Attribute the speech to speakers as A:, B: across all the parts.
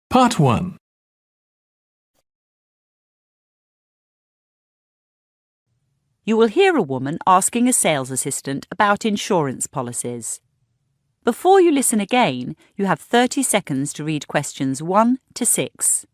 A: Part 1.
B: You will hear a woman asking a sales assistant about insurance policies. Before you listen again, you have 30 seconds to read questions 1 to 6.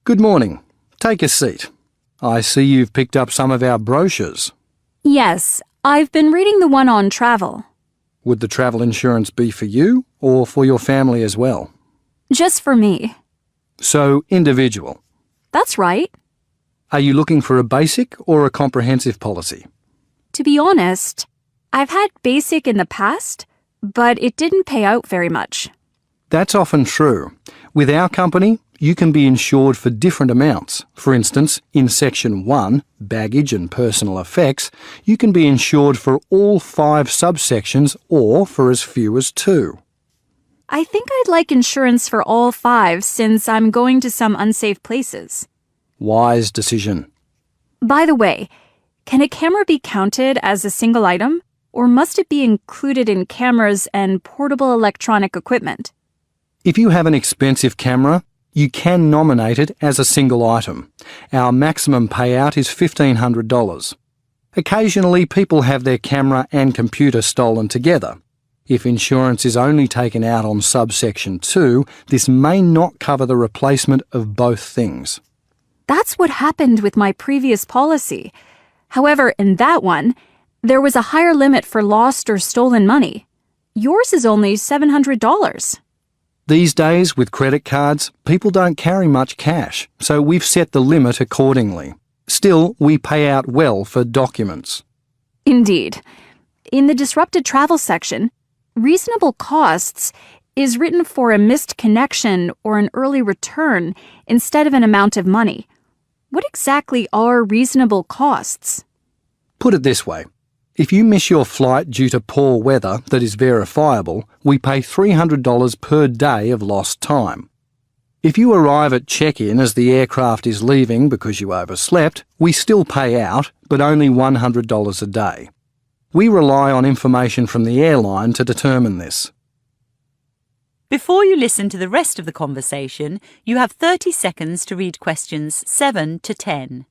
C: Good morning. Take a seat. I see you've picked up some of our brochures.
D: Yes, I've been reading the one on travel.
C: Would the travel insurance be for you or for your family as well?
D: Just for me.
C: So, individual.
D: That's right.
C: Are you looking for a basic or a comprehensive policy?
D: To be honest, I've had basic in the past, but it didn't pay out very much.
C: That's often true. With our company, you can be insured for different amounts. For instance, in Section 1, Baggage and Personal Effects, you can be insured for all 5 subsections or for as few as 2.
D: I think I'd like insurance for all 5 since I'm going to some unsafe places.
C: Wise decision.
D: By the way, can a camera be counted as a single item, or must it be included in cameras and portable electronic equipment?
C: If you have an expensive camera, you can nominate it as a single item. Our maximum payout is $1,500. Occasionally, people have their camera and computer stolen together. If insurance is only taken out on subsection 2, this may not cover the replacement of both things.
D: That's what happened with my previous policy. However, in that one, there was a higher limit for lost or stolen money. Yours is only $700.
C: These days, with credit cards, people don't carry much cash, so we've set the limit accordingly. Still, we pay out well for documents.
D: Indeed. In the disrupted travel section, reasonable costs is written for a missed connection or an early return instead of an amount of money. What exactly are reasonable costs?
C: Put it this way. If you miss your flight due to poor weather that is verifiable, we pay $300 per day of lost time. If you arrive at check-in as the aircraft is leaving because you overslept, we still pay out, but only $100 a day. We rely on information from the airline to determine this.
B: Before you listen to the rest of the conversation, you have 30 seconds to read questions 7 to 10.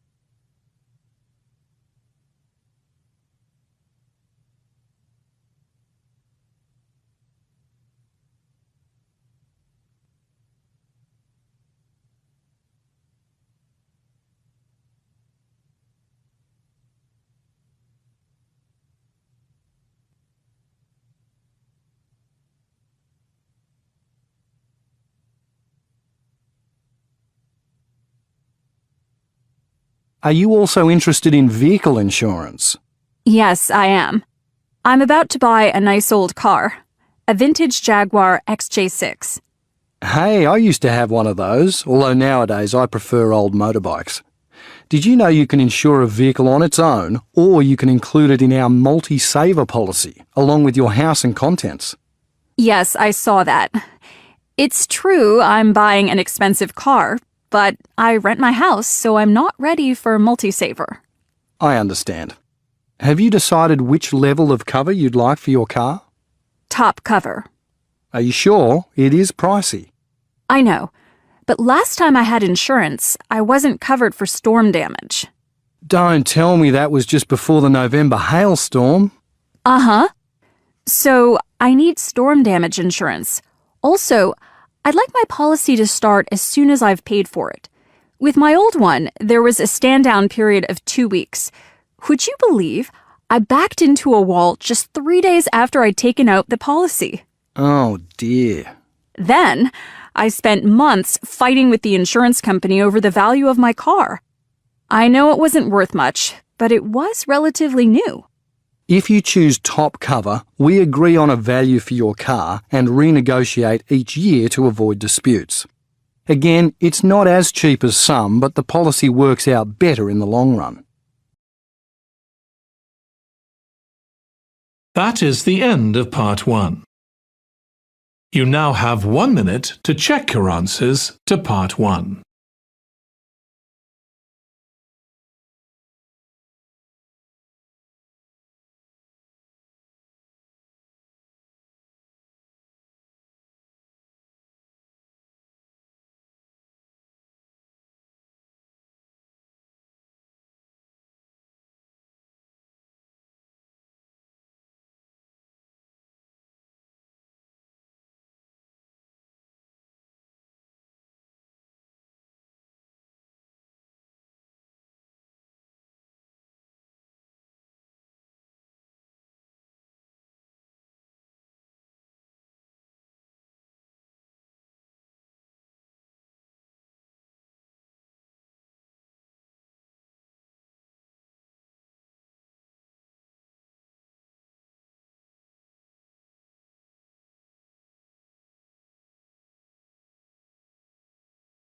C: Are you also interested in vehicle insurance?
D: Yes, I am. I'm about to buy a nice old car, a vintage Jaguar XJ6.
C: Hey, I used to have one of those, although nowadays I prefer old motorbikes. Did you know you can insure a vehicle on its own, or you can include it in our multi-saver policy, along with your house and contents?
D: Yes, I saw that. It's true I'm buying an expensive car, but I rent my house, so I'm not ready for multi-saver.
C: I understand. Have you decided which level of cover you'd like for your car?
D: Top cover.
C: Are you sure? It is pricey.
D: I know, but last time I had insurance, I wasn't covered for storm damage.
C: Don't tell me that was just before the November hailstorm.
D: Uh-huh. So, I need storm damage insurance. Also, I'd like my policy to start as soon as I've paid for it. With my old one, there was a stand-down period of 2 weeks. Would you believe I backed into a wall just 3 days after I'd taken out the policy?
C: Oh, dear.
D: Then, I spent months fighting with the insurance company over the value of my car. I know it wasn't worth much, but it was relatively new.
C: If you choose top cover, we agree on a value for your car and renegotiate each year to avoid disputes. Again, it's not as cheap as some, but the policy works out better in the long run.
A: That is the end of part 1. You now have 1 minute to check your answers to part 1.